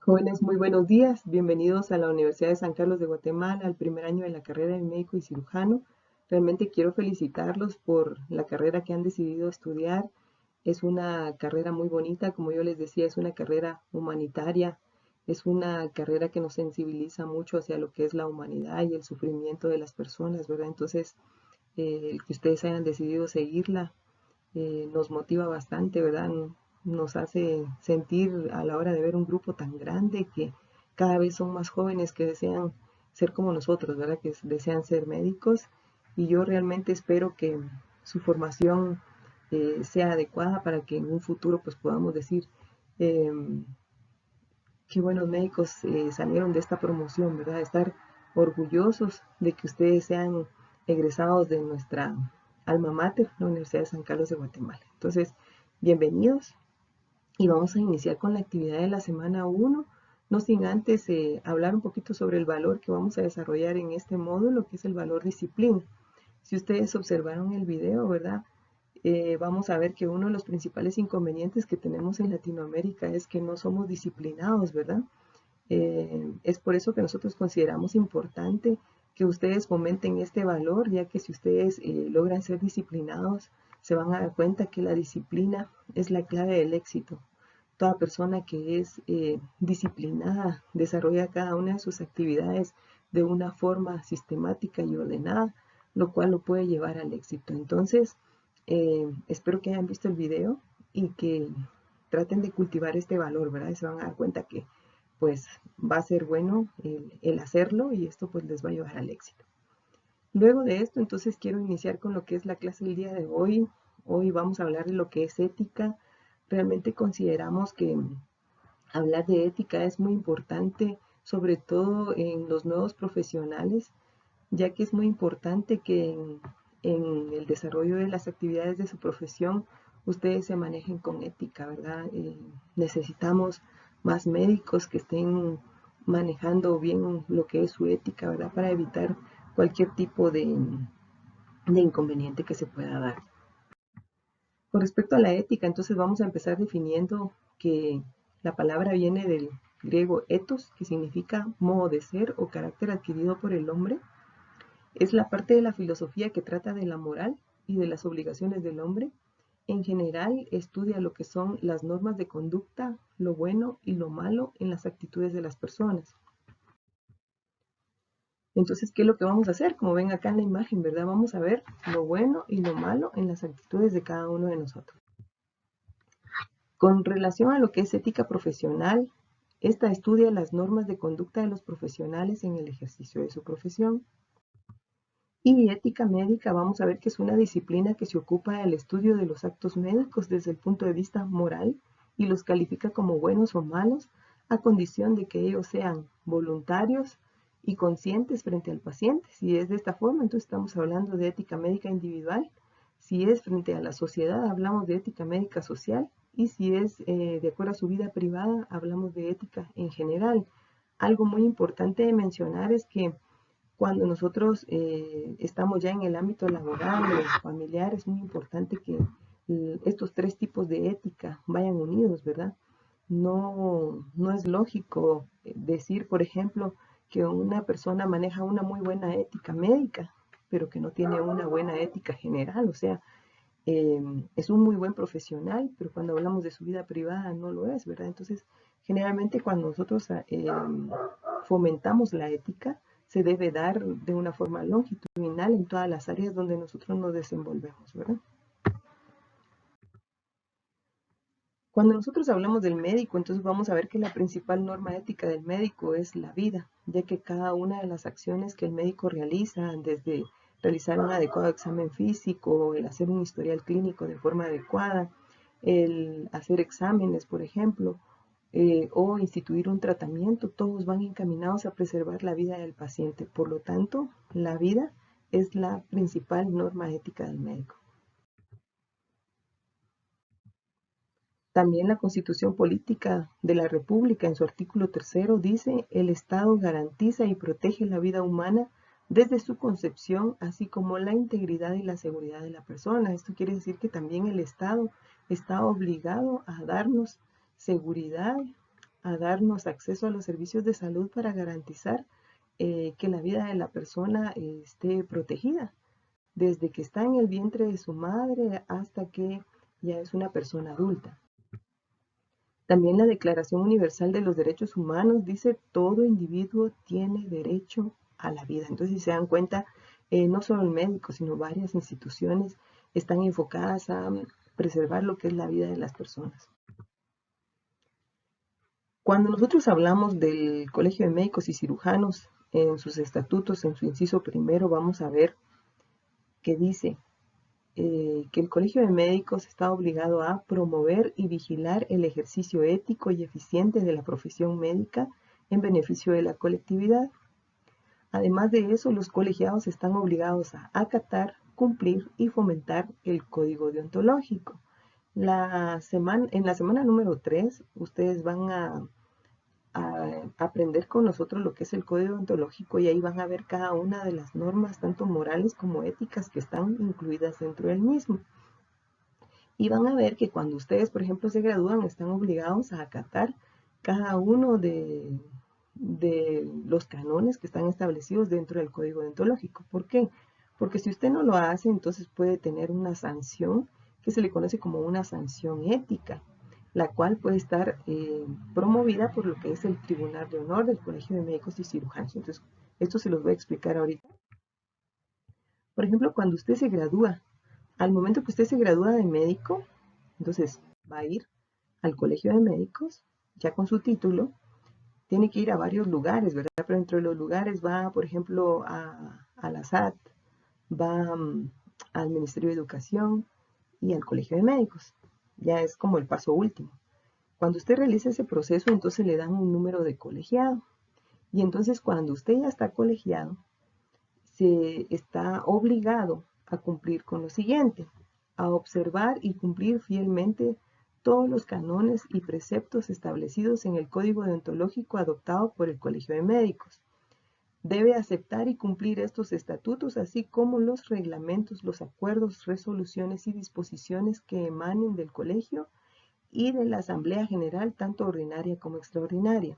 Jóvenes, muy buenos días. Bienvenidos a la Universidad de San Carlos de Guatemala, al primer año de la carrera de médico y cirujano. Realmente quiero felicitarlos por la carrera que han decidido estudiar. Es una carrera muy bonita, como yo les decía, es una carrera humanitaria. Es una carrera que nos sensibiliza mucho hacia lo que es la humanidad y el sufrimiento de las personas, ¿verdad? Entonces, el que ustedes hayan decidido seguirla nos motiva bastante, ¿verdad? Nos hace sentir a la hora de ver un grupo tan grande que cada vez son más jóvenes que desean ser como nosotros, ¿verdad? Que desean ser médicos y yo realmente espero que su formación sea adecuada para que en un futuro pues podamos decir eh, qué buenos médicos salieron de esta promoción, ¿verdad? Estar orgullosos de que ustedes sean egresados de nuestra alma mater, la Universidad de San Carlos de Guatemala. Entonces, bienvenidos y vamos a iniciar con la actividad de la semana 1, no sin antes hablar un poquito sobre el valor que vamos a desarrollar en este módulo, que es el valor disciplina. Si ustedes observaron el video, ¿verdad? Vamos a ver que uno de los principales inconvenientes que tenemos en Latinoamérica es que no somos disciplinados, ¿verdad? Es por eso que nosotros consideramos importante que ustedes fomenten este valor, ya que si ustedes logran ser disciplinados, se van a dar cuenta que la disciplina es la clave del éxito. Toda persona que es disciplinada desarrolla cada una de sus actividades de una forma sistemática y ordenada, lo cual lo puede llevar al éxito. Entonces, espero que hayan visto el video y que traten de cultivar este valor, ¿verdad? Y se van a dar cuenta que pues va a ser bueno el hacerlo y esto pues les va a llevar al éxito. Luego de esto, entonces quiero iniciar con lo que es la clase del día de hoy. Hoy vamos a hablar de lo que es ética. Realmente consideramos que hablar de ética es muy importante, sobre todo en los nuevos profesionales, ya que es muy importante que en el desarrollo de las actividades de su profesión ustedes se manejen con ética, ¿verdad? Necesitamos más médicos que estén manejando bien lo que es su ética, ¿verdad? Para evitar cualquier tipo de inconveniente que se pueda dar. Con respecto a la ética, entonces vamos a empezar definiendo que la palabra viene del griego ethos, que significa modo de ser o carácter adquirido por el hombre. Es la parte de la filosofía que trata de la moral y de las obligaciones del hombre. En general, estudia lo que son las normas de conducta, lo bueno y lo malo en las actitudes de las personas. Entonces, ¿qué es lo que vamos a hacer? Como ven acá en la imagen, ¿verdad? Vamos a ver lo bueno y lo malo en las actitudes de cada uno de nosotros. Con relación a lo que es ética profesional, esta estudia las normas de conducta de los profesionales en el ejercicio de su profesión. Y ética médica, vamos a ver que es una disciplina que se ocupa del estudio de los actos médicos desde el punto de vista moral y los califica como buenos o malos a condición de que ellos sean voluntarios y conscientes frente al paciente. Si es de esta forma, entonces estamos hablando de ética médica individual. Si es frente a la sociedad, hablamos de ética médica social. Y si es de acuerdo a su vida privada, hablamos de ética en general. Algo muy importante de mencionar es que cuando nosotros estamos ya en el ámbito laboral o familiar, es muy importante que estos tres tipos de ética vayan unidos, ¿verdad? No es lógico decir, por ejemplo, que una persona maneja una muy buena ética médica, pero que no tiene una buena ética general, o sea, es un muy buen profesional, pero cuando hablamos de su vida privada no lo es, ¿verdad? Entonces, generalmente cuando nosotros fomentamos la ética, se debe dar de una forma longitudinal en todas las áreas donde nosotros nos desenvolvemos, ¿verdad? Cuando nosotros hablamos del médico, entonces vamos a ver que la principal norma ética del médico es la vida, ya que cada una de las acciones que el médico realiza, desde realizar un adecuado examen físico, el hacer un historial clínico de forma adecuada, el hacer exámenes, por ejemplo, o instituir un tratamiento, todos van encaminados a preservar la vida del paciente. Por lo tanto, la vida es la principal norma ética del médico. También la Constitución Política de la República, en su artículo tercero, dice: el Estado garantiza y protege la vida humana desde su concepción, así como la integridad y la seguridad de la persona. Esto quiere decir que también el Estado está obligado a darnos seguridad a darnos acceso a los servicios de salud para garantizar que la vida de la persona esté protegida, desde que está en el vientre de su madre hasta que ya es una persona adulta. También la Declaración Universal de los Derechos Humanos dice todo individuo tiene derecho a la vida. Entonces, si se dan cuenta, no solo el médico, sino varias instituciones están enfocadas a preservar lo que es la vida de las personas. Cuando nosotros hablamos del Colegio de Médicos y Cirujanos, en sus estatutos, en su inciso primero, vamos a ver que dice que el Colegio de Médicos está obligado a promover y vigilar el ejercicio ético y eficiente de la profesión médica en beneficio de la colectividad. Además de eso, los colegiados están obligados a acatar, cumplir y fomentar el código deontológico. En la semana número 3, ustedes van a aprender con nosotros lo que es el código deontológico y ahí van a ver cada una de las normas, tanto morales como éticas, que están incluidas dentro del mismo. Y van a ver que cuando ustedes, por ejemplo, se gradúan, están obligados a acatar cada uno de los canones que están establecidos dentro del código deontológico. ¿Por qué? Porque si usted no lo hace, entonces puede tener una sanción que se le conoce como una sanción ética, la cual puede estar promovida por lo que es el Tribunal de Honor del Colegio de Médicos y Cirujanos. Entonces, esto se los voy a explicar ahorita. Por ejemplo, cuando usted se gradúa, al momento que usted se gradúa de médico, entonces va a ir al Colegio de Médicos, ya con su título, tiene que ir a varios lugares, ¿verdad? Pero entre los lugares va, por ejemplo, a la SAT, va al Ministerio de Educación y al Colegio de Médicos. Ya es como el paso último. Cuando usted realiza ese proceso, entonces le dan un número de colegiado. Y entonces cuando usted ya está colegiado, se está obligado a cumplir con lo siguiente: a observar y cumplir fielmente todos los cánones y preceptos establecidos en el Código Deontológico adoptado por el Colegio de Médicos. Debe aceptar y cumplir estos estatutos, así como los reglamentos, los acuerdos, resoluciones y disposiciones que emanen del colegio y de la Asamblea General, tanto ordinaria como extraordinaria.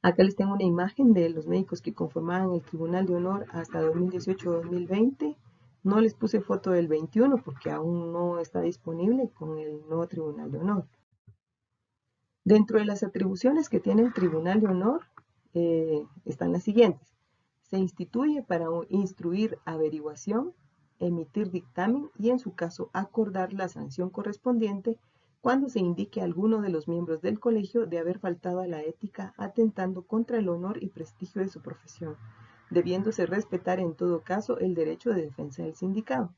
Acá les tengo una imagen de los médicos que conformaban el Tribunal de Honor hasta 2018-2020. No les puse foto del 21 porque aún no está disponible con el nuevo Tribunal de Honor. Dentro de las atribuciones que tiene el Tribunal de Honor están las siguientes. Se instituye para instruir averiguación, emitir dictamen y en su caso acordar la sanción correspondiente cuando se indique a alguno de los miembros del colegio de haber faltado a la ética atentando contra el honor y prestigio de su profesión, debiéndose respetar en todo caso el derecho de defensa del sindicado.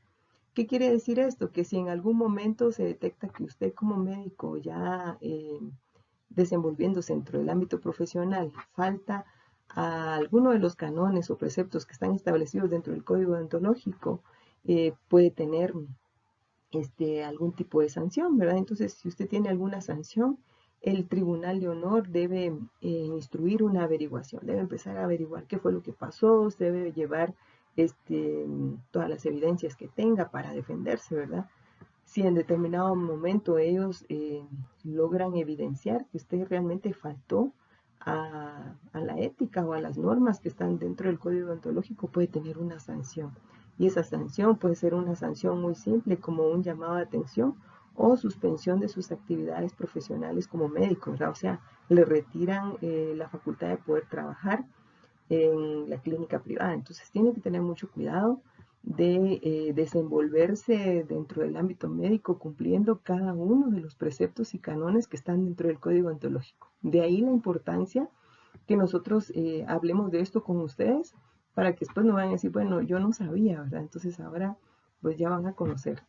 ¿Qué quiere decir esto? Que si en algún momento se detecta que usted como médico ya desenvolviéndose dentro del ámbito profesional falta a alguno de los canones o preceptos que están establecidos dentro del código deontológico, puede tener algún tipo de sanción, ¿verdad? Entonces, si usted tiene alguna sanción, el Tribunal de Honor debe instruir una averiguación, debe empezar a averiguar qué fue lo que pasó, se debe llevar todas las evidencias que tenga para defenderse, ¿verdad? Si en determinado momento ellos logran evidenciar que usted realmente faltó a la ética o a las normas que están dentro del código deontológico, puede tener una sanción. Y esa sanción puede ser una sanción muy simple, como un llamado de atención o suspensión de sus actividades profesionales como médico, ¿verdad? O sea, le retiran la facultad de poder trabajar en la clínica privada. Entonces tiene que tener mucho cuidado de desenvolverse dentro del ámbito médico cumpliendo cada uno de los preceptos y canones que están dentro del código deontológico. De ahí la importancia que nosotros hablemos de esto con ustedes para que después no vayan a decir, bueno, yo no sabía, ¿verdad? Entonces ahora pues ya van a conocer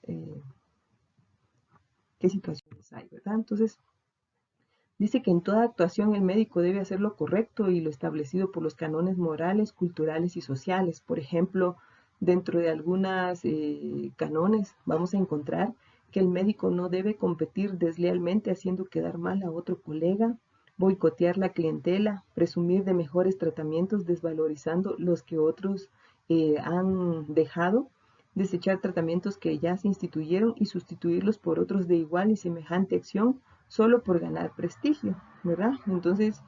qué situaciones hay, ¿verdad? Entonces dice que en toda actuación el médico debe hacer lo correcto y lo establecido por los cánones morales, culturales y sociales. Por ejemplo, dentro de algunas cánones vamos a encontrar que el médico no debe competir deslealmente haciendo quedar mal a otro colega, boicotear la clientela, presumir de mejores tratamientos desvalorizando los que otros han dejado, desechar tratamientos que ya se instituyeron y sustituirlos por otros de igual y semejante acción solo por ganar prestigio, ¿verdad? Entonces,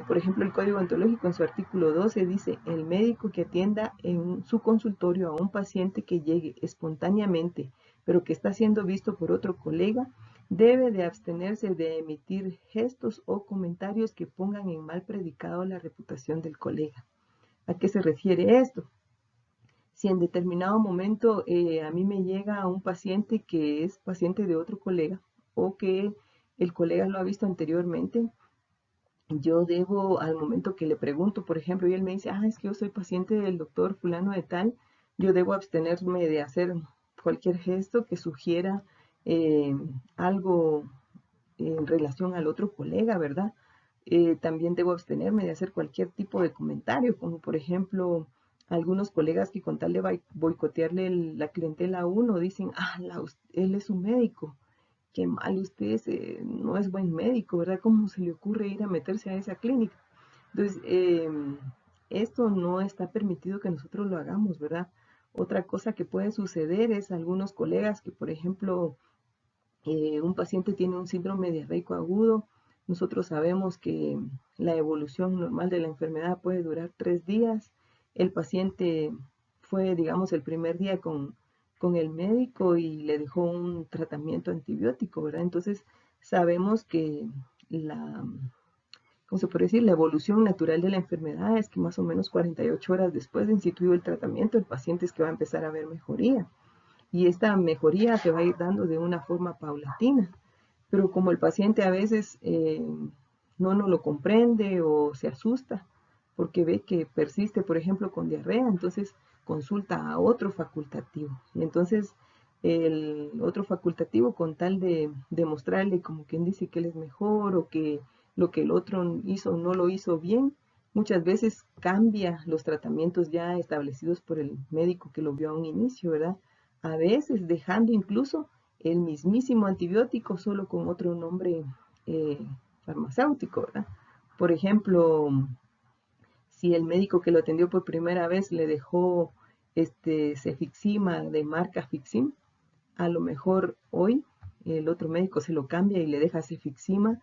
por ejemplo, el Código Ontológico en su artículo 12 dice: el médico que atienda en su consultorio a un paciente que llegue espontáneamente, pero que está siendo visto por otro colega, debe de abstenerse de emitir gestos o comentarios que pongan en mal predicado la reputación del colega. ¿A qué se refiere esto? Si en determinado momento a mí me llega un paciente que es paciente de otro colega o que el colega lo ha visto anteriormente, yo debo, al momento que le pregunto, por ejemplo, y él me dice: es que yo soy paciente del doctor fulano de tal, yo debo abstenerme de hacer cualquier gesto que sugiera eh, algo en relación al otro colega, ¿verdad? También debo abstenerme de hacer cualquier tipo de comentario, como por ejemplo, algunos colegas que con tal de boicotearle la clientela a uno dicen: él es un médico, qué mal usted no es buen médico, ¿verdad? ¿Cómo se le ocurre ir a meterse a esa clínica? Entonces, esto no está permitido que nosotros lo hagamos, ¿verdad? Otra cosa que puede suceder es algunos colegas que, por ejemplo, un paciente tiene un síndrome diarreico agudo. Nosotros sabemos que la evolución normal de la enfermedad puede durar 3 días. El paciente fue, digamos, el primer día con el médico y le dejó un tratamiento antibiótico, ¿verdad? Entonces, sabemos que la, ¿cómo se puede decir? La evolución natural de la enfermedad es que más o menos 48 horas después de instituido el tratamiento, el paciente es que va a empezar a ver mejoría. Y esta mejoría se va a ir dando de una forma paulatina. Pero como el paciente a veces no nos lo comprende o se asusta porque ve que persiste, por ejemplo, con diarrea, entonces consulta a otro facultativo. Y entonces el otro facultativo, con tal de demostrarle, como quien dice, que él es mejor o que lo que el otro hizo no lo hizo bien, muchas veces cambia los tratamientos ya establecidos por el médico que lo vio a un inicio, ¿verdad? A veces dejando incluso el mismísimo antibiótico, solo con otro nombre eh, farmacéutico, ¿verdad? Por ejemplo, si el médico que lo atendió por primera vez le dejó cefixima de marca Fixim, a lo mejor hoy el otro médico se lo cambia y le deja cefixima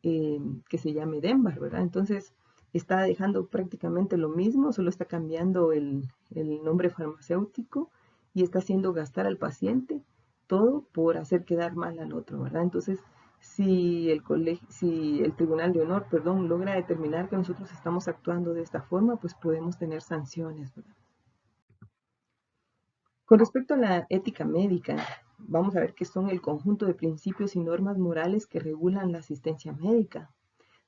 que se llame Denbar, ¿verdad? Entonces está dejando prácticamente lo mismo, solo está cambiando el nombre farmacéutico y está haciendo gastar al paciente todo por hacer quedar mal al otro, ¿verdad? Entonces, si el Tribunal de Honor, perdón, logra determinar que nosotros estamos actuando de esta forma, pues podemos tener sanciones, ¿verdad? Con respecto a la ética médica, vamos a ver qué son el conjunto de principios y normas morales que regulan la asistencia médica.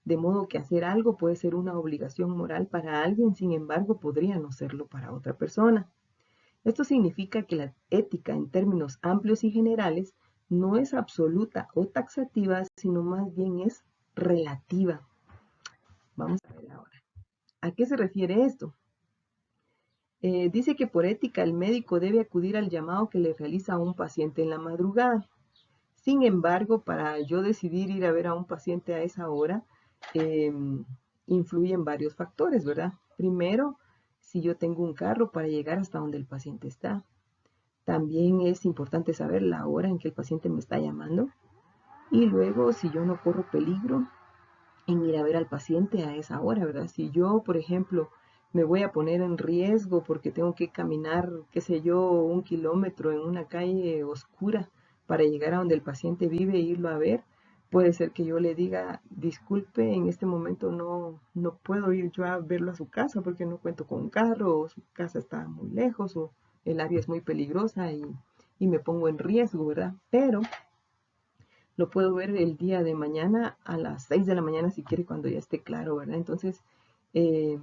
De modo que hacer algo puede ser una obligación moral para alguien, sin embargo, podría no serlo para otra persona. Esto significa que la ética, en términos amplios y generales, no es absoluta o taxativa, sino más bien es relativa. Vamos a ver ahora. ¿A qué se refiere esto? Dice que por ética el médico debe acudir al llamado que le realiza a un paciente en la madrugada. Sin embargo, para yo decidir ir a ver a un paciente a esa hora, eh, influyen varios factores, ¿verdad? Primero, si yo tengo un carro para llegar hasta donde el paciente está. También es importante saber la hora en que el paciente me está llamando. Y luego, si yo no corro peligro en ir a ver al paciente a esa hora, ¿verdad? Si yo, por ejemplo, me voy a poner en riesgo porque tengo que caminar, qué sé yo, 1 kilómetro en una calle oscura para llegar a donde el paciente vive e irlo a ver, puede ser que yo le diga: disculpe, en este momento no puedo ir yo a verlo a su casa porque no cuento con un carro, o su casa está muy lejos, o el área es muy peligrosa y me pongo en riesgo, ¿verdad? Pero lo puedo ver el día de mañana a las 6 de la mañana si quiere, cuando ya esté claro, ¿verdad? Entonces, eh,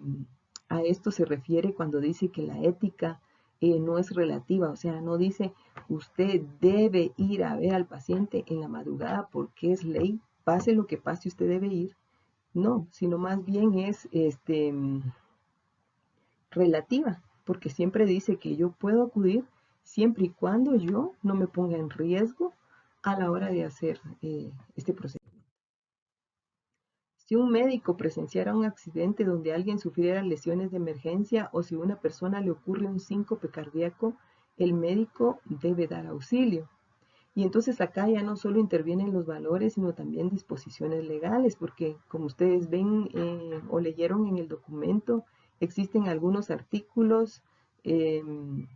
a esto se refiere cuando dice que la ética no es relativa, o sea, no dice usted debe ir a ver al paciente en la madrugada porque es ley, pase lo que pase, usted debe ir. No, sino más bien es relativa, porque siempre dice que yo puedo acudir siempre y cuando yo no me ponga en riesgo a la hora de hacer este procedimiento. Si un médico presenciara un accidente donde alguien sufriera lesiones de emergencia o si a una persona le ocurre un síncope cardíaco, el médico debe dar auxilio. Y entonces acá ya no solo intervienen los valores, sino también disposiciones legales, porque como ustedes ven o leyeron en el documento, existen algunos artículos en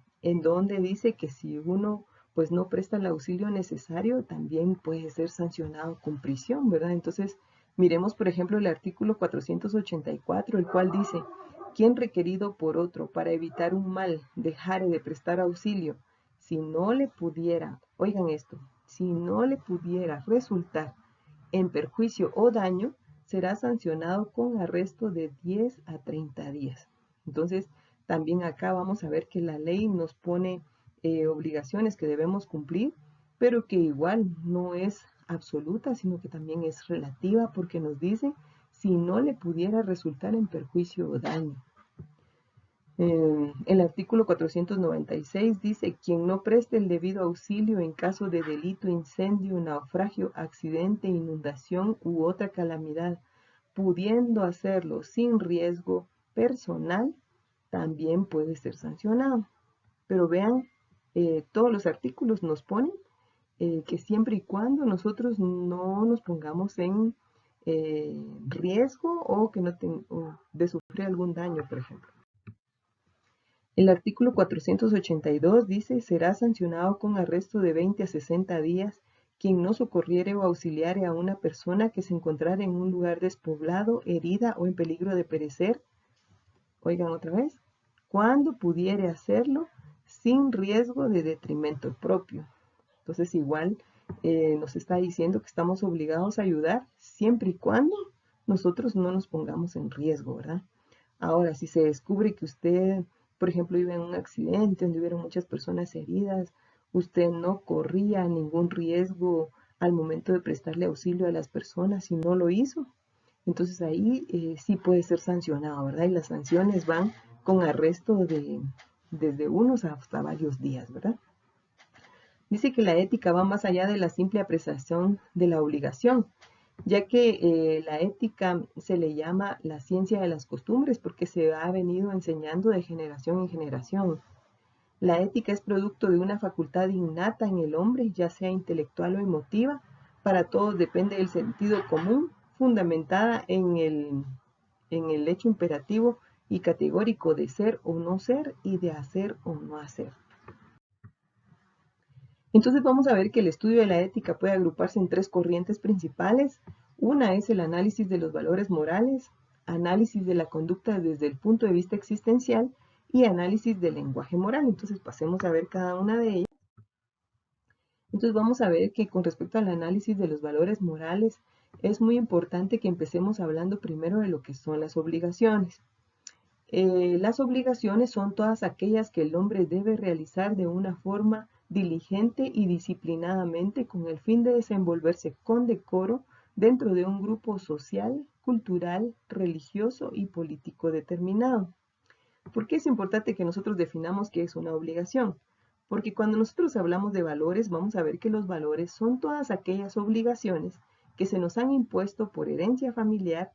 donde dice que si uno pues no presta el auxilio necesario, también puede ser sancionado con prisión, ¿verdad? Entonces, miremos por ejemplo el artículo 484, el cual dice: quien requerido por otro para evitar un mal dejare de prestar auxilio, si no le pudiera, oigan esto, si no le pudiera resultar en perjuicio o daño, será sancionado con arresto de 10 a 30 días. Entonces, también acá vamos a ver que la ley nos pone obligaciones que debemos cumplir, pero que igual no es absoluta, sino que también es relativa, porque nos dice si no le pudiera resultar en perjuicio o daño. El artículo 496 dice: quien no preste el debido auxilio en caso de delito, incendio, naufragio, accidente, inundación u otra calamidad, pudiendo hacerlo sin riesgo personal, también puede ser sancionado. Pero vean, todos los artículos nos ponen que siempre y cuando nosotros no nos pongamos en riesgo o que no de sufrir algún daño, por ejemplo. El artículo 482 dice: será sancionado con arresto de 20 a 60 días quien no socorriere o auxiliare a una persona que se encontrara en un lugar despoblado, herida o en peligro de perecer. Oigan otra vez: cuando pudiere hacerlo sin riesgo de detrimento propio. Entonces igual nos está diciendo que estamos obligados a ayudar siempre y cuando nosotros no nos pongamos en riesgo, ¿verdad? Ahora, si se descubre que usted, por ejemplo, iba en un accidente donde hubieron muchas personas heridas, usted no corría ningún riesgo al momento de prestarle auxilio a las personas y no lo hizo, entonces ahí sí puede ser sancionado, ¿verdad? Y las sanciones van con arresto de desde unos hasta varios días, ¿verdad? Dice que la ética va más allá de la simple apreciación de la obligación, ya que la ética se le llama la ciencia de las costumbres porque se ha venido enseñando de generación en generación. La ética es producto de una facultad innata en el hombre, ya sea intelectual o emotiva. Para todos depende del sentido común, fundamentada en el hecho imperativo y categórico de ser o no ser y de hacer o no hacer. Entonces vamos a ver que el estudio de la ética puede agruparse en tres corrientes principales. Una es el análisis de los valores morales, análisis de la conducta desde el punto de vista existencial y análisis del lenguaje moral. Entonces pasemos a ver cada una de ellas. Entonces vamos a ver que con respecto al análisis de los valores morales, es muy importante que empecemos hablando primero de lo que son las obligaciones. Las obligaciones son todas aquellas que el hombre debe realizar de una forma diligente y disciplinadamente con el fin de desenvolverse con decoro dentro de un grupo social, cultural, religioso y político determinado. ¿Por qué es importante que nosotros definamos qué es una obligación? Porque cuando nosotros hablamos de valores, vamos a ver que los valores son todas aquellas obligaciones que se nos han impuesto por herencia familiar,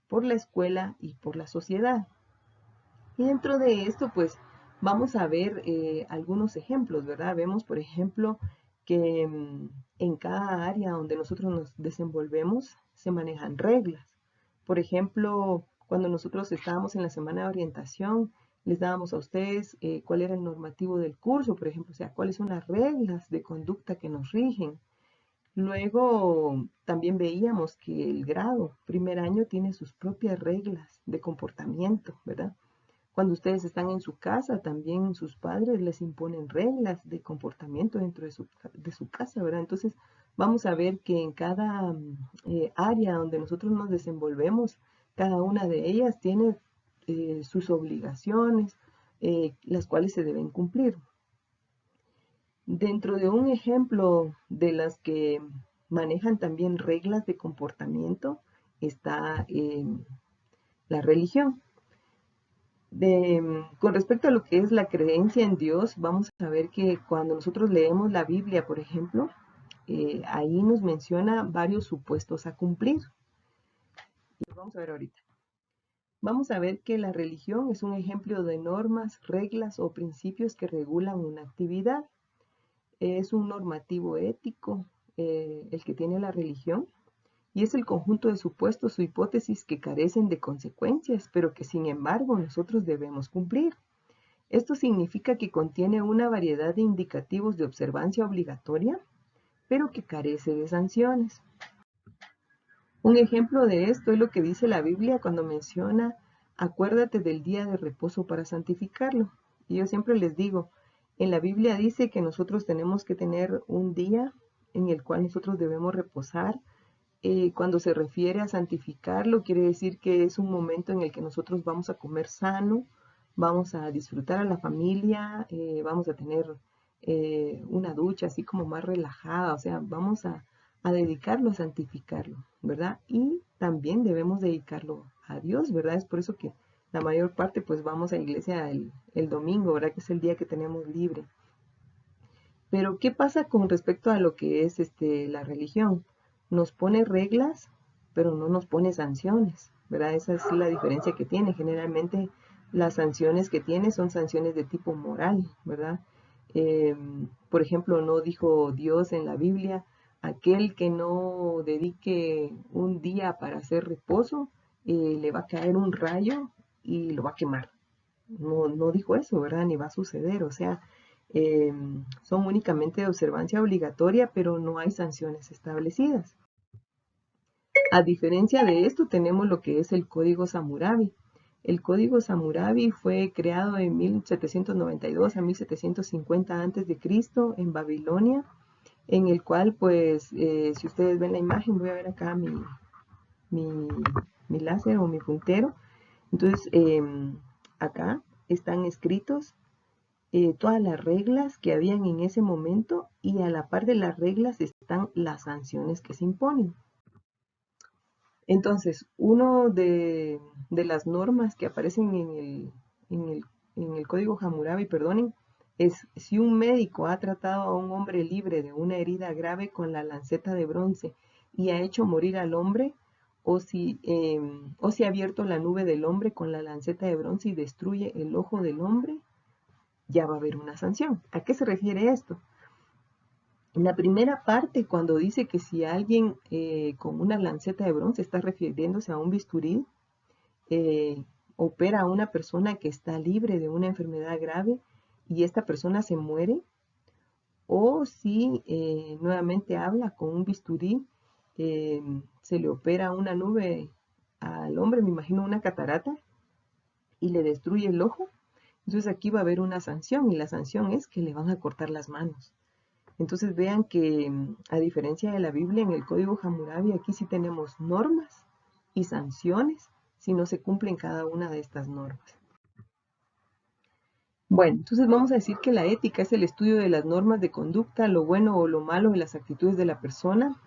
por la escuela y por la sociedad. Y dentro de esto, pues vamos a ver algunos ejemplos, ¿verdad? Vemos, por ejemplo, que en cada área donde nosotros nos desenvolvemos se manejan reglas. Por ejemplo, cuando nosotros estábamos en la semana de orientación, les dábamos a ustedes cuál era el normativo del curso, por ejemplo, o sea, cuáles son las reglas de conducta que nos rigen. Luego también veíamos que el grado, primer año, tiene sus propias reglas de comportamiento, ¿verdad? Cuando ustedes están en su casa, también sus padres les imponen reglas de comportamiento dentro de su casa, ¿verdad? Entonces, vamos a ver que en cada área donde nosotros nos desenvolvemos, cada una de ellas tiene sus obligaciones, las cuales se deben cumplir. Dentro de un ejemplo de las que manejan también reglas de comportamiento está la religión. Con respecto a lo que es la creencia en Dios, vamos a ver que cuando nosotros leemos la Biblia, por ejemplo, ahí nos menciona varios supuestos a cumplir. Y lo vamos a ver ahorita. Vamos a ver que la religión es un ejemplo de normas, reglas o principios que regulan una actividad. es un normativo ético el que tiene la religión, y es el conjunto de supuestos o hipótesis que carecen de consecuencias, pero que sin embargo nosotros debemos cumplir. Esto significa que contiene una variedad de indicativos de observancia obligatoria, pero que carece de sanciones. Un ejemplo de esto es lo que dice la Biblia cuando menciona, acuérdate del día de reposo para santificarlo. Y yo siempre les digo, en la Biblia dice que nosotros tenemos que tener un día en el cual nosotros debemos reposar. Cuando se refiere a santificarlo, quiere decir que es un momento en el que nosotros vamos a comer sano, vamos a disfrutar a la familia, vamos a tener una ducha así como más relajada, o sea, vamos a dedicarlo a santificarlo, ¿verdad? Y también debemos dedicarlo a Dios, ¿verdad? Es por eso que la mayor parte pues vamos a iglesia el domingo, ¿verdad? Que es el día que tenemos libre. Pero ¿qué pasa con respecto a lo que es la religión? Nos pone reglas, pero no nos pone sanciones, ¿verdad? Esa es la diferencia que tiene. Generalmente las sanciones que tiene son sanciones de tipo moral, ¿verdad? Eh, por ejemplo, no dijo Dios en la Biblia, aquel que no dedique un día para hacer reposo, le va a caer un rayo y lo va a quemar. No, no dijo eso, ¿verdad? Ni va a suceder. O sea, eh, son únicamente de observancia obligatoria, pero no hay sanciones establecidas. A diferencia de esto, tenemos lo que es el Código Hammurabi. El Código Hammurabi fue creado en 1792 a 1750 a.C. en Babilonia, en el cual, pues, si ustedes ven la imagen, voy a ver acá mi, mi láser o mi puntero. Entonces, acá están escritos todas las reglas que habían en ese momento, y a la par de las reglas están las sanciones que se imponen. Entonces, uno de las normas que aparecen en el, en el Código Hammurabi, perdonen, es si un médico ha tratado a un hombre libre de una herida grave con la lanceta de bronce y ha hecho morir al hombre, o si ha abierto la nube del hombre con la lanceta de bronce y destruye el ojo del hombre, ya va a haber una sanción. ¿A qué se refiere esto? En la primera parte, cuando dice que si alguien con una lanceta de bronce, está refiriéndose a un bisturí, opera a una persona que está libre de una enfermedad grave y esta persona se muere, o si nuevamente habla con un bisturí, se le opera una nube al hombre, me imagino una catarata, y le destruye el ojo, entonces aquí va a haber una sanción, y la sanción es que le van a cortar las manos. Entonces vean que a diferencia de la Biblia, en el Código Hammurabi aquí sí tenemos normas y sanciones si no se cumplen cada una de estas normas. Bueno, entonces vamos a decir que la ética es el estudio de las normas de conducta, lo bueno o lo malo de las actitudes de la persona.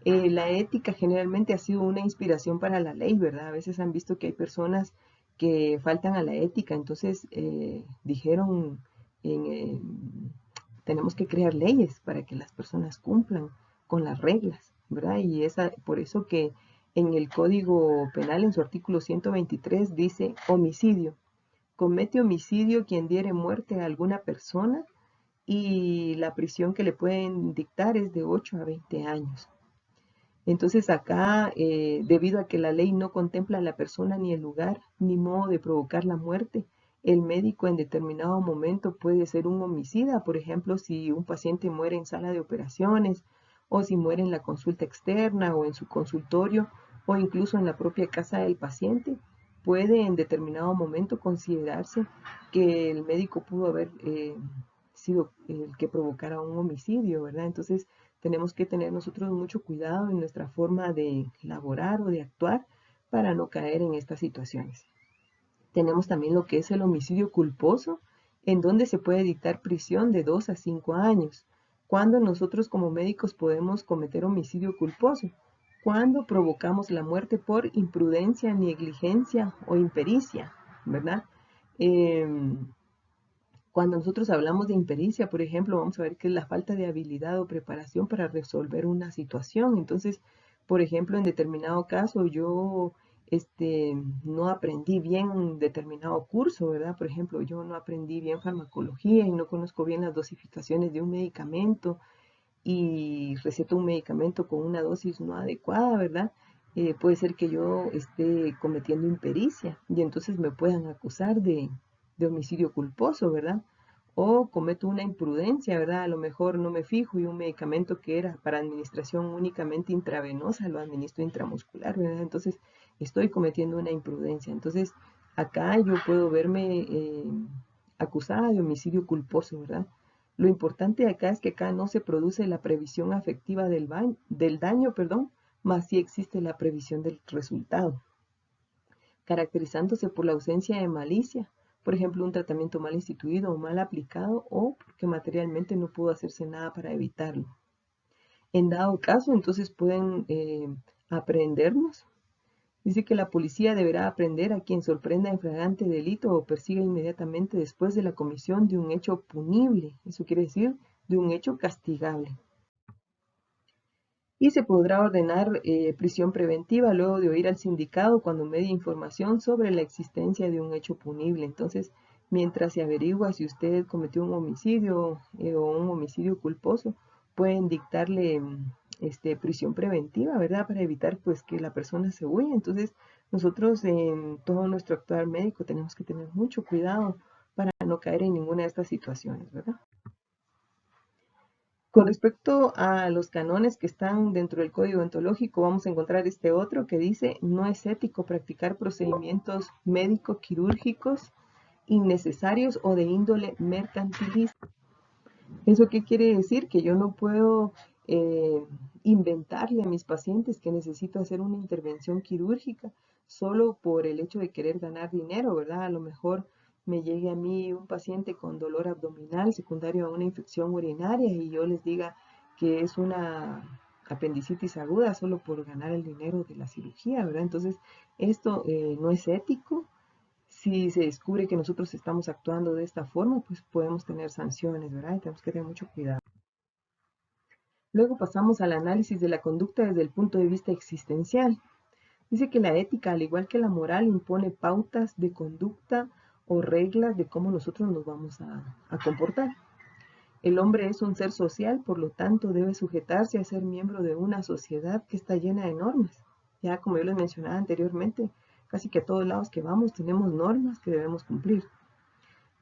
La ética generalmente ha sido una inspiración para la ley, ¿verdad? A veces han visto que hay personas que faltan a la ética, entonces dijeron, tenemos que crear leyes para que las personas cumplan con las reglas, ¿verdad? Y por eso que en el Código Penal, en su artículo 123, dice homicidio. Comete homicidio quien diere muerte a alguna persona, y la prisión que le pueden dictar es de 8 a 20 años. Entonces acá, debido a que la ley no contempla a la persona ni el lugar ni modo de provocar la muerte, el médico en determinado momento puede ser un homicida. Por ejemplo, si un paciente muere en sala de operaciones, o si muere en la consulta externa o en su consultorio, o incluso en la propia casa del paciente, puede en determinado momento considerarse que el médico pudo haber sido el que provocara un homicidio, ¿verdad? Entonces, tenemos que tener nosotros mucho cuidado en nuestra forma de laborar o de actuar para no caer en estas situaciones. Tenemos también lo que es el homicidio culposo, en donde se puede dictar prisión de 2 a 5 años. Cuando nosotros como médicos podemos cometer homicidio culposo, cuando provocamos la muerte por imprudencia, negligencia o impericia, ¿verdad? Cuando nosotros hablamos de impericia, por ejemplo, vamos a ver que es la falta de habilidad o preparación para resolver una situación. Entonces, por ejemplo, en determinado caso, yo no aprendí bien determinado curso, ¿verdad? Por ejemplo, yo no aprendí bien farmacología y no conozco bien las dosificaciones de un medicamento y receto un medicamento con una dosis no adecuada, ¿verdad? Puede ser que yo esté cometiendo impericia y entonces me puedan acusar de homicidio culposo, ¿verdad? O cometo una imprudencia, ¿verdad? A lo mejor no me fijo y un medicamento que era para administración únicamente intravenosa lo administro intramuscular, ¿verdad? Entonces estoy cometiendo una imprudencia. Entonces acá yo puedo verme acusada de homicidio culposo, ¿verdad? Lo importante acá es que acá no se produce la previsión afectiva del daño, perdón, más sí existe la previsión del resultado, caracterizándose por la ausencia de malicia, por ejemplo, un tratamiento mal instituido o mal aplicado, o porque materialmente no pudo hacerse nada para evitarlo. En dado caso, entonces pueden aprehendernos. Dice que la policía deberá aprehender a quien sorprenda en flagrante delito o persiga inmediatamente después de la comisión de un hecho punible. Eso quiere decir de un hecho castigable. Y se podrá ordenar prisión preventiva luego de oír al sindicado cuando medie información sobre la existencia de un hecho punible. Entonces, mientras se averigua si usted cometió un homicidio o un homicidio culposo, pueden dictarle prisión preventiva, ¿verdad? Para evitar pues que la persona se huya. Entonces, nosotros en todo nuestro actuar médico tenemos que tener mucho cuidado para no caer en ninguna de estas situaciones, ¿verdad? Con respecto a los canones que están dentro del código ontológico, vamos a encontrar este otro que dice: no es ético practicar procedimientos médico-quirúrgicos innecesarios o de índole mercantilista. ¿Eso qué quiere decir? Que yo no puedo eh, inventarle a mis pacientes que necesito hacer una intervención quirúrgica solo por el hecho de querer ganar dinero, ¿verdad? A lo mejor me llegue a mí un paciente con dolor abdominal secundario a una infección urinaria y yo les diga que es una apendicitis aguda solo por ganar el dinero de la cirugía, ¿verdad? Entonces, esto no es ético. Si se descubre que nosotros estamos actuando de esta forma, pues podemos tener sanciones, ¿verdad? Y tenemos que tener mucho cuidado. Luego pasamos al análisis de la conducta desde el punto de vista existencial. Dice que la ética, al igual que la moral, impone pautas de conducta o reglas de cómo nosotros nos vamos a comportar. El hombre es un ser social, por lo tanto debe sujetarse a ser miembro de una sociedad que está llena de normas. Ya como yo les mencionaba anteriormente, casi que a todos lados que vamos tenemos normas que debemos cumplir.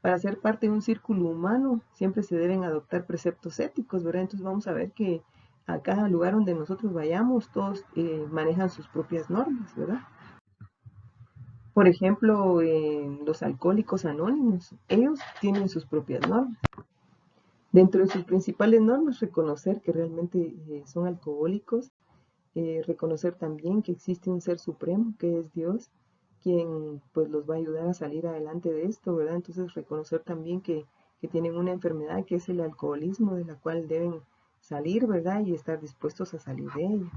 Para ser parte de un círculo humano siempre se deben adoptar preceptos éticos, ¿verdad? Entonces vamos a ver que a cada lugar donde nosotros vayamos, todos manejan sus propias normas, ¿verdad? Por ejemplo, los alcohólicos anónimos, ellos tienen sus propias normas. Dentro de sus principales normas, reconocer que realmente son alcohólicos, reconocer también que existe un ser supremo, que es Dios, quien pues los va a ayudar a salir adelante de esto, ¿verdad? Entonces reconocer también que tienen una enfermedad que es el alcoholismo, de la cual deben salir, ¿verdad? Y estar dispuestos a salir de ella.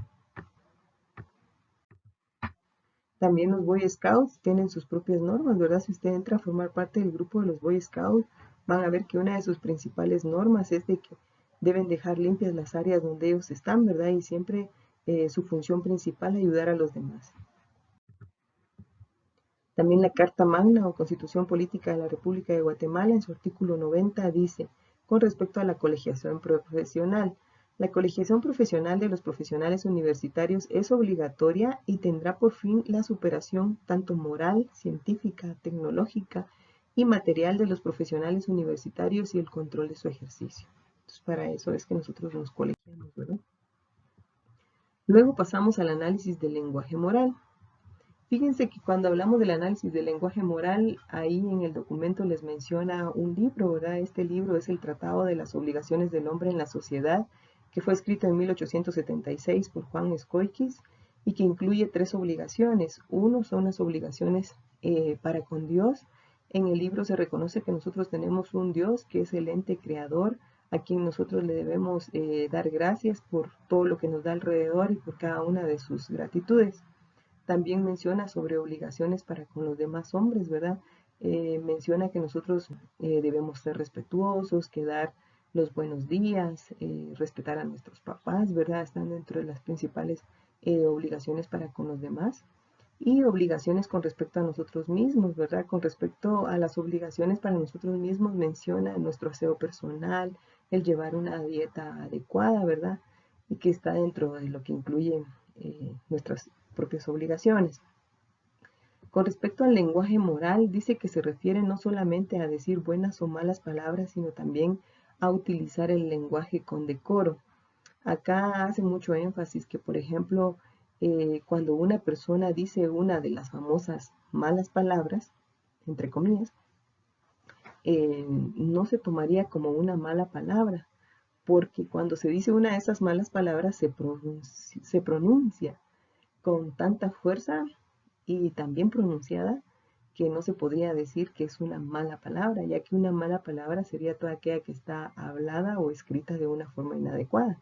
También los Boy Scouts tienen sus propias normas, ¿verdad? Si usted entra a formar parte del grupo de los Boy Scouts, van a ver que una de sus principales normas es de que deben dejar limpias las áreas donde ellos están, ¿verdad? Y siempre su función principal ayudar a los demás. También la Carta Magna o Constitución Política de la República de Guatemala, en su artículo 90, dice, con respecto a la colegiación profesional, la colegiación profesional de los profesionales universitarios es obligatoria y tendrá por fin la superación tanto moral, científica, tecnológica y material de los profesionales universitarios y el control de su ejercicio. Entonces, para eso es que nosotros nos colegiamos, ¿verdad? Luego pasamos al análisis del lenguaje moral. Fíjense que cuando hablamos del análisis del lenguaje moral, ahí en el documento les menciona un libro, ¿verdad? Este libro es el Tratado de las Obligaciones del Hombre en la Sociedad, que fue escrito en 1876 por Juan Escóiquiz y que incluye 3 obligaciones. Uno son las obligaciones para con Dios. En el libro se reconoce que nosotros tenemos un Dios que es el ente creador, a quien nosotros le debemos dar gracias por todo lo que nos da alrededor y por cada una de sus gratitudes. También menciona sobre obligaciones para con los demás hombres, ¿verdad? Menciona que nosotros debemos ser respetuosos, que dar los buenos días, respetar a nuestros papás, ¿verdad? Están dentro de las principales obligaciones para con los demás. y obligaciones con respecto a nosotros mismos, ¿verdad? Con respecto a las obligaciones para nosotros mismos menciona nuestro aseo personal, el llevar una dieta adecuada, ¿verdad? Y que está dentro de lo que incluye nuestras propias obligaciones. Con respecto al lenguaje moral, dice que se refiere no solamente a decir buenas o malas palabras, sino también a utilizar el lenguaje con decoro. Acá hace mucho énfasis que, por ejemplo, cuando una persona dice una de las famosas malas palabras, entre comillas, no se tomaría como una mala palabra, porque cuando se dice una de esas malas palabras se pronuncia con tanta fuerza y también pronunciada que no se podría decir que es una mala palabra, ya que una mala palabra sería toda aquella que está hablada o escrita de una forma inadecuada.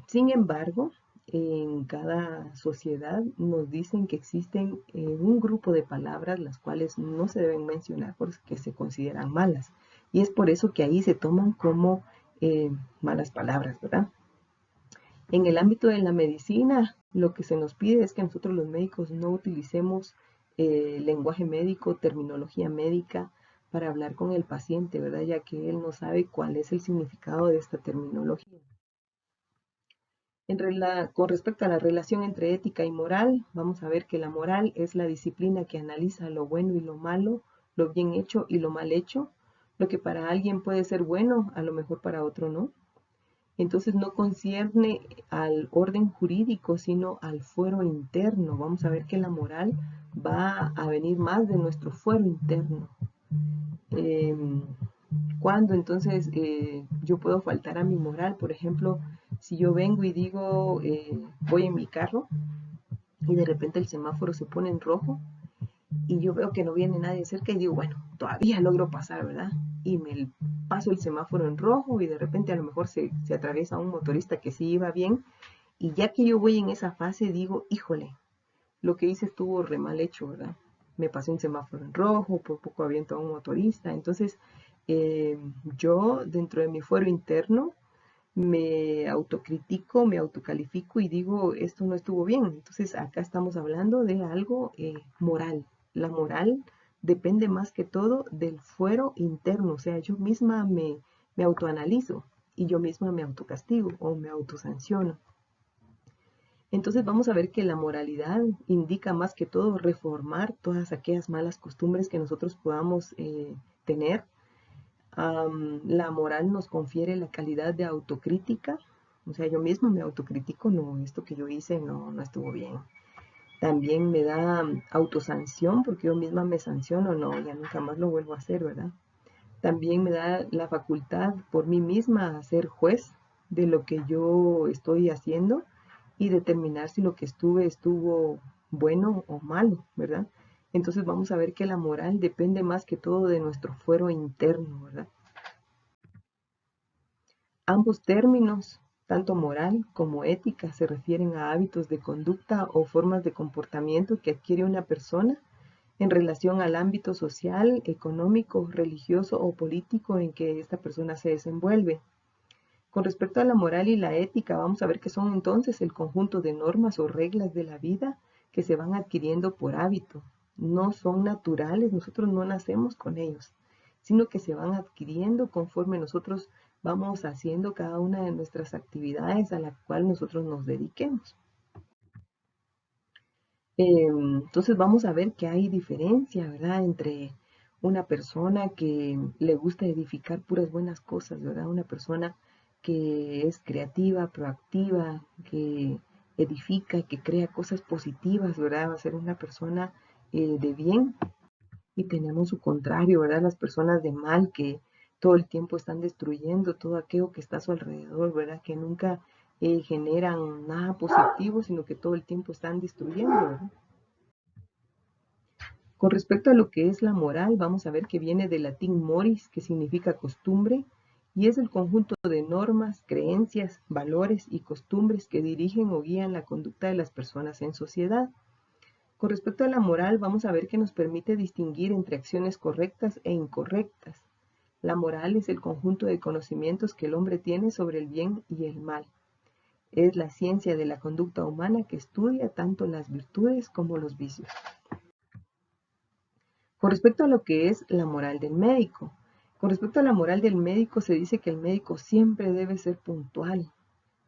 Sin embargo, en cada sociedad nos dicen que existen un grupo de palabras las cuales no se deben mencionar porque se consideran malas. Y es por eso que ahí se toman como malas palabras, ¿verdad? En el ámbito de la medicina, lo que se nos pide es que nosotros los médicos no utilicemos lenguaje médico, terminología médica para hablar con el paciente, ¿verdad? Ya que él no sabe cuál es el significado de esta terminología. Con respecto a la relación entre ética y moral, vamos a ver que la moral es la disciplina que analiza lo bueno y lo malo, lo bien hecho y lo mal hecho. Lo que para alguien puede ser bueno, a lo mejor para otro no. Entonces no concierne al orden jurídico, sino al fuero interno. Vamos a ver que la moral va a venir más de nuestro fuero interno. Cuando entonces yo puedo faltar a mi moral, por ejemplo, si yo vengo y digo, voy en mi carro y de repente el semáforo se pone en rojo y yo veo que no viene nadie cerca y digo, bueno, todavía logro pasar, ¿verdad? Y me paso el semáforo en rojo y de repente a lo mejor se atraviesa un motorista que sí iba bien y ya que yo voy en esa fase digo, híjole, lo que hice estuvo re mal hecho, ¿verdad? Me pasé un semáforo en rojo, por poco aviento a un motorista. Entonces, yo dentro de mi fuero interno me autocritico, me autocalifico y digo, esto no estuvo bien. Entonces, acá estamos hablando de algo moral. La moral depende más que todo del fuero interno, o sea, yo misma me autoanalizo y yo misma me autocastigo o me autosanciono. Entonces vamos a ver que la moralidad indica más que todo reformar todas aquellas malas costumbres que nosotros podamos tener. La moral nos confiere la calidad de autocrítica. O sea, yo misma me autocritico, no, esto que yo hice no estuvo bien. También me da autosanción porque yo misma me sanciono, no, ya nunca más lo vuelvo a hacer, ¿verdad? También me da la facultad por mí misma a ser juez de lo que yo estoy haciendo y determinar si lo que estuvo bueno o malo, ¿verdad? Entonces vamos a ver que la moral depende más que todo de nuestro fuero interno, ¿verdad? Ambos términos, tanto moral como ética, se refieren a hábitos de conducta o formas de comportamiento que adquiere una persona en relación al ámbito social, económico, religioso o político en que esta persona se desenvuelve. Con respecto a la moral y la ética, vamos a ver que son entonces el conjunto de normas o reglas de la vida que se van adquiriendo por hábito. No son naturales, nosotros no nacemos con ellos, sino que se van adquiriendo conforme nosotros vamos haciendo cada una de nuestras actividades a la cual nosotros nos dediquemos. Entonces vamos a ver que hay diferencia, ¿verdad? Entre una persona que le gusta edificar puras buenas cosas, ¿verdad? Una persona que es creativa, proactiva, que edifica, que crea cosas positivas, ¿verdad? Va a ser una persona de bien. Y tenemos su contrario, ¿verdad? Las personas de mal que todo el tiempo están destruyendo todo aquello que está a su alrededor, ¿verdad? Que nunca generan nada positivo, sino que todo el tiempo están destruyendo, ¿verdad? Con respecto a lo que es la moral, vamos a ver que viene del latín moris, que significa costumbre, y es el conjunto de normas, creencias, valores y costumbres que dirigen o guían la conducta de las personas en sociedad. Con respecto a la moral, vamos a ver que nos permite distinguir entre acciones correctas e incorrectas. La moral es el conjunto de conocimientos que el hombre tiene sobre el bien y el mal. Es la ciencia de la conducta humana que estudia tanto las virtudes como los vicios. Con respecto a lo que es la moral del médico, con respecto a la moral del médico se dice que el médico siempre debe ser puntual,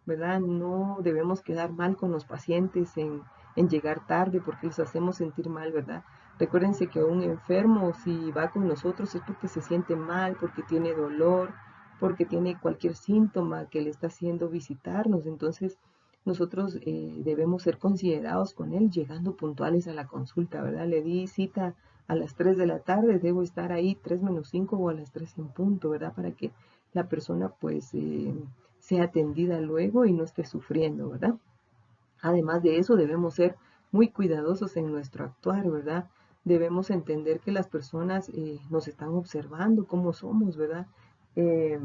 ¿verdad? No debemos quedar mal con los pacientes en llegar tarde porque los hacemos sentir mal, ¿verdad? Recuérdense que un enfermo, si va con nosotros es porque se siente mal, porque tiene dolor, porque tiene cualquier síntoma que le está haciendo visitarnos. Entonces, nosotros debemos ser considerados con él llegando puntuales a la consulta, ¿verdad? Le di cita a las 3 de la tarde, debo estar ahí 3 menos 5 o a las 3 en punto, ¿verdad? Para que la persona pues sea atendida luego y no esté sufriendo, ¿verdad? Además de eso, debemos ser muy cuidadosos en nuestro actuar, ¿verdad? Debemos entender que las personas nos están observando cómo somos, ¿verdad? Eh,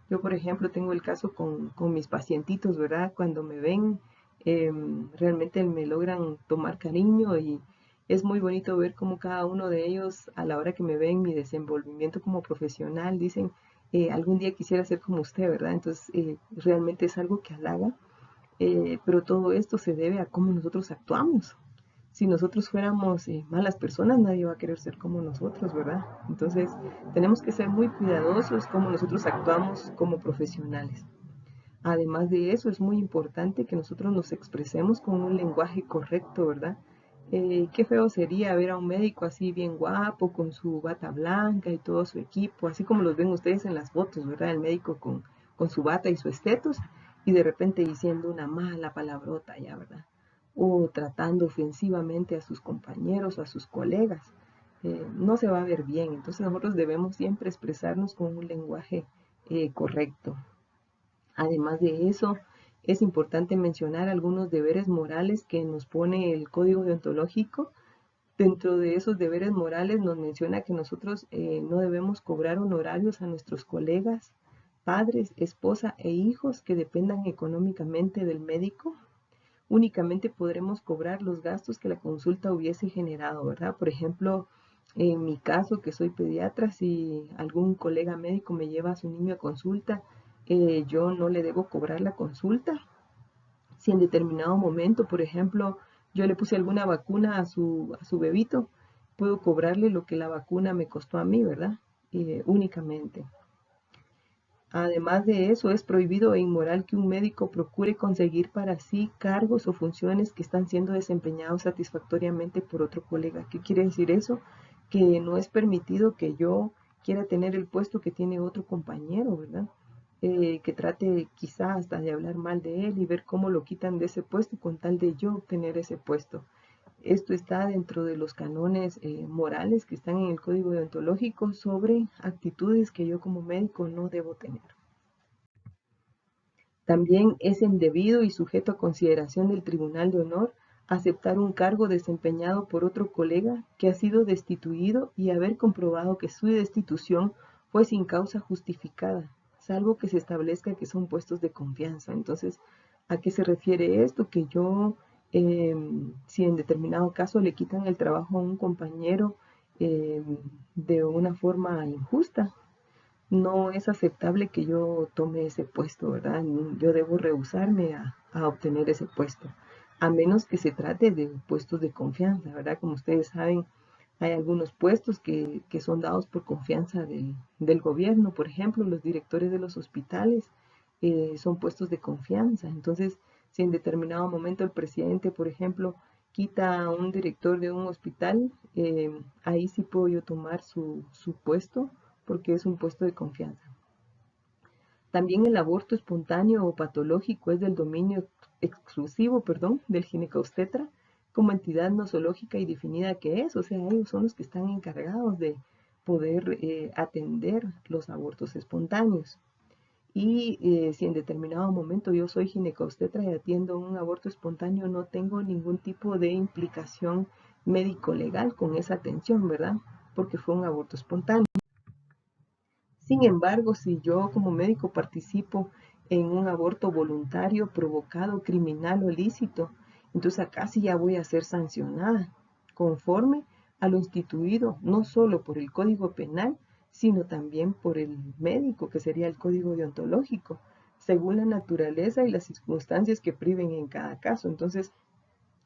yo, por ejemplo, tengo el caso con mis pacientitos, ¿verdad? Cuando me ven, realmente me logran tomar cariño y es muy bonito ver cómo cada uno de ellos, a la hora que me ven mi desenvolvimiento como profesional, dicen, algún día quisiera ser como usted, ¿verdad? Entonces, realmente es algo que halaga, pero todo esto se debe a cómo nosotros actuamos. Si nosotros fuéramos malas personas, nadie va a querer ser como nosotros, ¿verdad? Entonces, tenemos que ser muy cuidadosos como nosotros actuamos como profesionales. Además de eso, es muy importante que nosotros nos expresemos con un lenguaje correcto, ¿verdad? Qué feo sería ver a un médico así bien guapo, con su bata blanca y todo su equipo, así como los ven ustedes en las fotos, ¿verdad? El médico con su bata y su estetos y de repente diciendo una mala palabrota ya, ¿verdad? O tratando ofensivamente a sus compañeros o a sus colegas. No se va a ver bien, entonces nosotros debemos siempre expresarnos con un lenguaje correcto. Además de eso, es importante mencionar algunos deberes morales que nos pone el código deontológico. Dentro de esos deberes morales nos menciona que nosotros no debemos cobrar honorarios a nuestros colegas, padres, esposa e hijos que dependan económicamente del médico. Únicamente podremos cobrar los gastos que la consulta hubiese generado, ¿verdad? Por ejemplo, en mi caso, que soy pediatra, si algún colega médico me lleva a su niño a consulta, yo no le debo cobrar la consulta. Si en determinado momento, por ejemplo, yo le puse alguna vacuna a su bebito, puedo cobrarle lo que la vacuna me costó a mí, ¿verdad? Únicamente. Además de eso, es prohibido e inmoral que un médico procure conseguir para sí cargos o funciones que están siendo desempeñados satisfactoriamente por otro colega. ¿Qué quiere decir eso? Que no es permitido que yo quiera tener el puesto que tiene otro compañero, ¿verdad? Que trate quizá hasta de hablar mal de él y ver cómo lo quitan de ese puesto con tal de yo obtener ese puesto. Esto está dentro de los cánones morales que están en el código deontológico sobre actitudes que yo como médico no debo tener. También es indebido y sujeto a consideración del Tribunal de Honor aceptar un cargo desempeñado por otro colega que ha sido destituido y haber comprobado que su destitución fue sin causa justificada, salvo que se establezca que son puestos de confianza. Entonces, ¿a qué se refiere esto? Que yo, si en determinado caso le quitan el trabajo a un compañero eh, de una forma injusta, no es aceptable que yo tome ese puesto, ¿verdad? Yo debo rehusarme a obtener ese puesto, a menos que se trate de puestos de confianza, ¿verdad? Como ustedes saben, hay algunos puestos que son dados por confianza del gobierno, por ejemplo, los directores de los hospitales son puestos de confianza. Entonces, si en determinado momento el presidente, por ejemplo, quita a un director de un hospital, ahí sí puedo yo tomar su puesto porque es un puesto de confianza. También el aborto espontáneo o patológico es del dominio exclusivo, perdón, del ginecobstetra como entidad nosológica y definida que es, o sea, ellos son los que están encargados de poder atender los abortos espontáneos. Y si en determinado momento yo soy ginecobstetra y atiendo un aborto espontáneo, no tengo ningún tipo de implicación médico-legal con esa atención, ¿verdad? Porque fue un aborto espontáneo. Sin embargo, si yo como médico participo en un aborto voluntario, provocado, criminal o lícito, entonces acá sí ya voy a ser sancionada conforme a lo instituido, no solo por el Código Penal, sino también por el médico, que sería el Código Deontológico. según la naturaleza y las circunstancias que priven en cada caso. Entonces,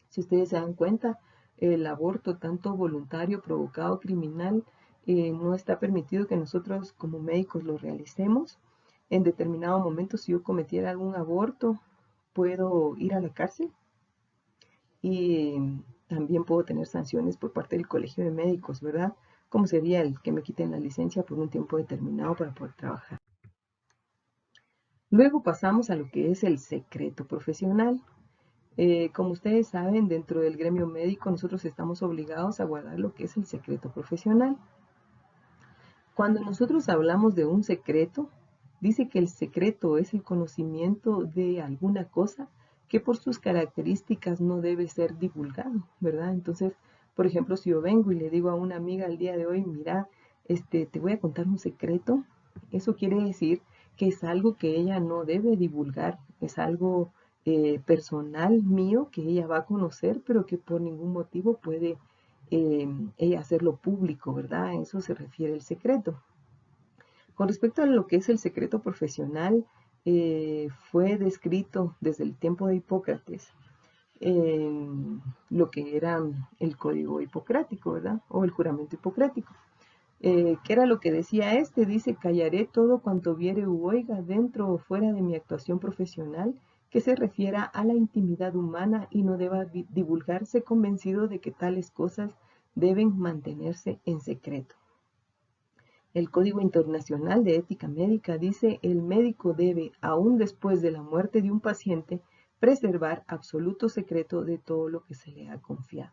si ustedes se dan cuenta, el aborto, tanto voluntario, provocado, criminal, no está permitido que nosotros como médicos lo realicemos. En determinado momento, si yo cometiera algún aborto, puedo ir a la cárcel y también puedo tener sanciones por parte del Colegio de Médicos, ¿verdad? Como sería el que me quiten la licencia por un tiempo determinado para poder trabajar. Luego pasamos a lo que es el secreto profesional. Como ustedes saben, dentro del gremio médico nosotros estamos obligados a guardar lo que es el secreto profesional. Cuando nosotros hablamos de un secreto, dice que el secreto es el conocimiento de alguna cosa que por sus características no debe ser divulgado, ¿verdad? Entonces, por ejemplo, si yo vengo y le digo a una amiga el día de hoy, mira, te voy a contar un secreto, eso quiere decir que es algo que ella no debe divulgar, es algo personal mío que ella va a conocer, pero que por ningún motivo puede ella hacerlo público, ¿verdad? A eso se refiere el secreto. Con respecto a lo que es el secreto profesional, fue descrito desde el tiempo de Hipócrates en lo que era el código hipocrático, ¿verdad? O el juramento hipocrático. ¿Qué era lo que decía este? Dice, callaré todo cuanto viere u oiga dentro o fuera de mi actuación profesional que se refiera a la intimidad humana y no deba divulgarse, convencido de que tales cosas deben mantenerse en secreto. El Código Internacional de Ética Médica dice, el médico debe, aún después de la muerte de un paciente, preservar absoluto secreto de todo lo que se le ha confiado.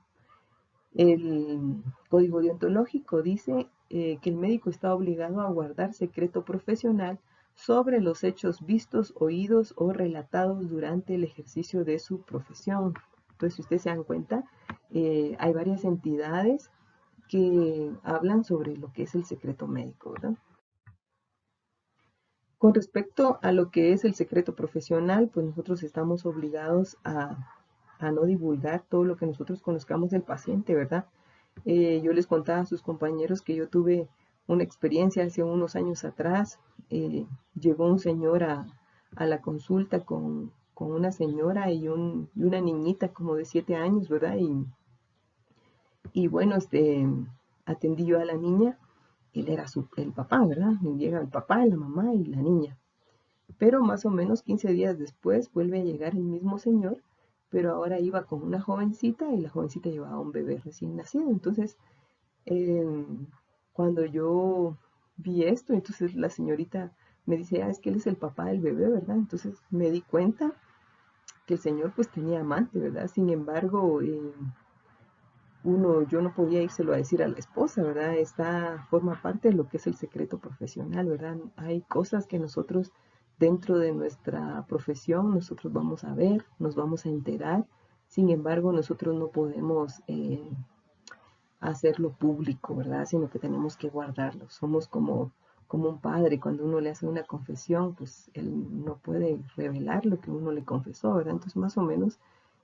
El Código Deontológico dice que el médico está obligado a guardar secreto profesional sobre los hechos vistos, oídos o relatados durante el ejercicio de su profesión. Entonces, si ustedes se dan cuenta, hay varias entidades que hablan sobre lo que es el secreto médico, ¿verdad? Con respecto a lo que es el secreto profesional, pues nosotros estamos obligados a no divulgar todo lo que nosotros conozcamos del paciente, ¿verdad? Yo les contaba a sus compañeros que yo tuve una experiencia hace unos años atrás. Llegó un señor a la consulta con una señora y una niñita como de 7 años, ¿verdad? Y bueno, atendí yo a la niña. Él era el papá, ¿verdad? Llega el papá, la mamá y la niña. Pero más o menos 15 días después vuelve a llegar el mismo señor, pero ahora iba con una jovencita y la jovencita llevaba un bebé recién nacido. Entonces, eh, cuando yo vi esto, entonces la señorita me dice, es que él es el papá del bebé, ¿verdad? Entonces me di cuenta que el señor pues tenía amante, ¿verdad? Sin embargo, yo no podía írselo a decir a la esposa, ¿verdad? Esta forma parte de lo que es el secreto profesional, ¿verdad? Hay cosas que nosotros dentro de nuestra profesión nosotros vamos a ver, nos vamos a enterar, sin embargo nosotros no podemos hacerlo público, ¿verdad? Sino que tenemos que guardarlo. Somos como un padre, cuando uno le hace una confesión, pues él no puede revelar lo que uno le confesó, ¿verdad? Entonces más o menos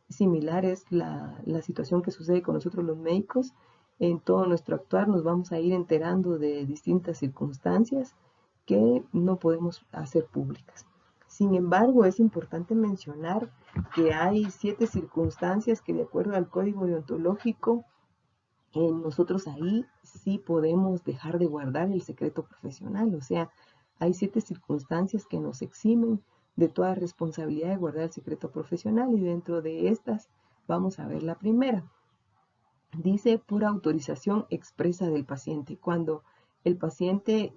similar es la situación que sucede con nosotros los médicos. En todo nuestro actuar nos vamos a ir enterando de distintas circunstancias que no podemos hacer públicas. Sin embargo, es importante mencionar que hay 7 circunstancias que de acuerdo al código deontológico, nosotros ahí sí podemos dejar de guardar el secreto profesional. O sea, hay 7 circunstancias que nos eximen de toda responsabilidad de guardar el secreto profesional y dentro de estas vamos a ver la primera. Dice por autorización expresa del paciente. Cuando el paciente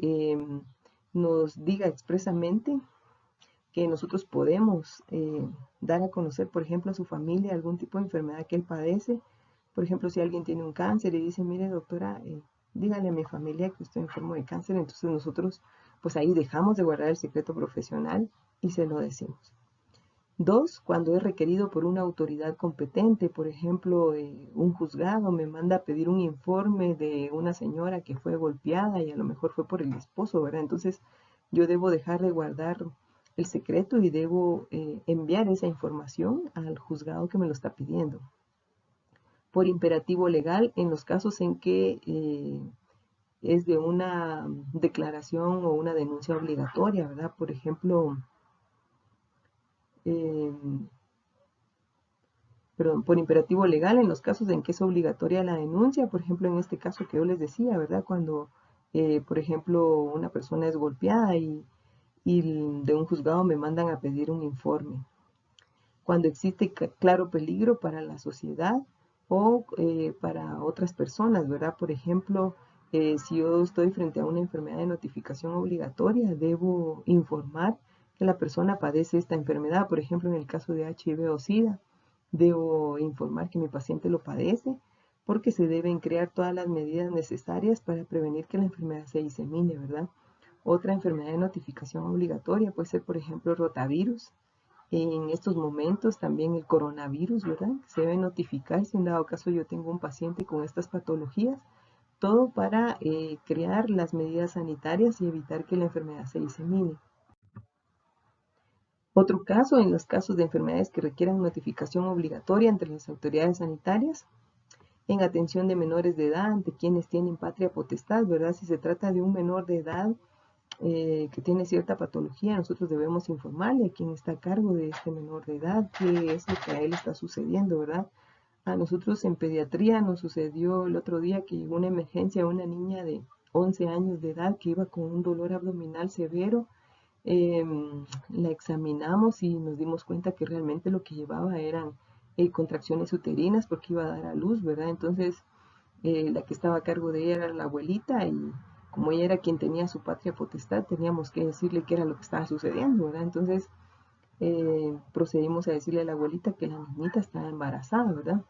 nos diga expresamente que nosotros podemos dar a conocer, por ejemplo, a su familia algún tipo de enfermedad que él padece. Por ejemplo, si alguien tiene un cáncer y dice, mire doctora, dígale a mi familia que estoy enfermo de cáncer, entonces nosotros pues ahí dejamos de guardar el secreto profesional y se lo decimos. 2, cuando es requerido por una autoridad competente, por ejemplo, un juzgado me manda a pedir un informe de una señora que fue golpeada y a lo mejor fue por el esposo, ¿verdad? Entonces yo debo dejar de guardar el secreto y debo enviar esa información al juzgado que me lo está pidiendo. Por imperativo legal, en los casos en que es de una declaración o una denuncia obligatoria, ¿verdad? Por ejemplo, por imperativo legal en los casos en que es obligatoria la denuncia, por ejemplo, en este caso que yo les decía, ¿verdad? Cuando, por ejemplo, una persona es golpeada y de un juzgado me mandan a pedir un informe. Cuando existe claro peligro para la sociedad o para otras personas, ¿verdad? Por ejemplo, si yo estoy frente a una enfermedad de notificación obligatoria, debo informar que la persona padece esta enfermedad. Por ejemplo, en el caso de HIV o SIDA, debo informar que mi paciente lo padece porque se deben crear todas las medidas necesarias para prevenir que la enfermedad se disemine, ¿verdad? Otra enfermedad de notificación obligatoria puede ser, por ejemplo, rotavirus. En estos momentos también el coronavirus, ¿verdad? Se debe notificar si en dado caso yo tengo un paciente con estas patologías, todo para crear las medidas sanitarias y evitar que la enfermedad se disemine. Otro caso, en los casos de enfermedades que requieran notificación obligatoria entre las autoridades sanitarias, en atención de menores de edad ante quienes tienen patria potestad, ¿verdad? Si se trata de un menor de edad que tiene cierta patología, nosotros debemos informarle a quien está a cargo de este menor de edad qué es lo que a él está sucediendo, ¿verdad? A nosotros en pediatría nos sucedió el otro día que llegó una emergencia a una niña de 11 años de edad que iba con un dolor abdominal severo. La examinamos y nos dimos cuenta que realmente lo que llevaba eran contracciones uterinas porque iba a dar a luz, ¿verdad? Entonces, la que estaba a cargo de ella era la abuelita y como ella era quien tenía su patria potestad, teníamos que decirle qué era lo que estaba sucediendo, ¿verdad? Entonces, procedimos a decirle a la abuelita que la niñita estaba embarazada, ¿verdad?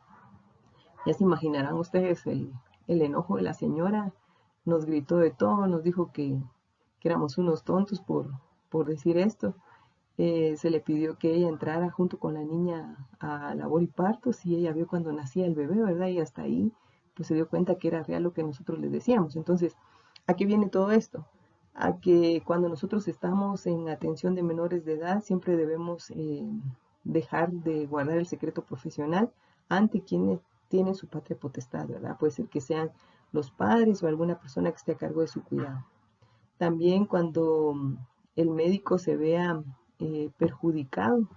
Ya se imaginarán ustedes el enojo de la señora, nos gritó de todo, nos dijo que éramos unos tontos por decir esto. Se le pidió que ella entrara junto con la niña a labor y partos y ella vio cuando nacía el bebé, ¿verdad? Y hasta ahí pues se dio cuenta que era real lo que nosotros les decíamos. Entonces, ¿a qué viene todo esto? A que cuando nosotros estamos en atención de menores de edad, siempre debemos dejar de guardar el secreto profesional ante quienes tienen su patria potestad, ¿verdad? Puede ser que sean los padres o alguna persona que esté a cargo de su cuidado. También cuando el médico se vea perjudicado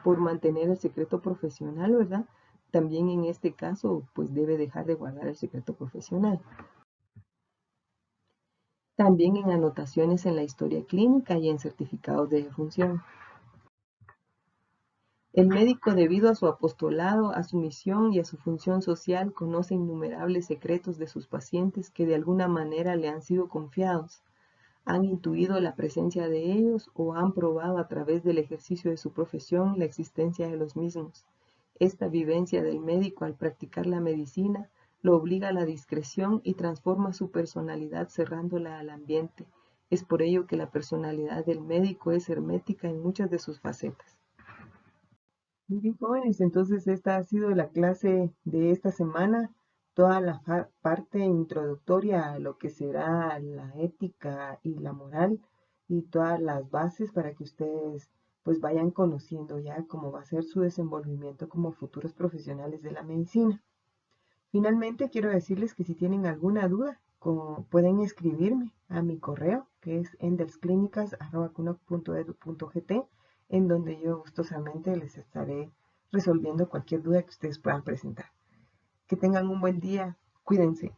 por mantener el secreto profesional, ¿verdad? También en este caso, pues debe dejar de guardar el secreto profesional. También en anotaciones en la historia clínica y en certificados de defunción. El médico, debido a su apostolado, a su misión y a su función social, conoce innumerables secretos de sus pacientes que de alguna manera le han sido confiados. Han intuido la presencia de ellos o han probado a través del ejercicio de su profesión la existencia de los mismos. Esta vivencia del médico al practicar la medicina lo obliga a la discreción y transforma su personalidad cerrándola al ambiente. Es por ello que la personalidad del médico es hermética en muchas de sus facetas. Muy bien, jóvenes, entonces esta ha sido la clase de esta semana, toda la parte introductoria a lo que será la ética y la moral y todas las bases para que ustedes pues vayan conociendo ya cómo va a ser su desenvolvimiento como futuros profesionales de la medicina. Finalmente quiero decirles que si tienen alguna duda, pueden escribirme a mi correo que es endelsclinicas@cunoc.edu.gt, en donde yo gustosamente les estaré resolviendo cualquier duda que ustedes puedan presentar. Que tengan un buen día, cuídense.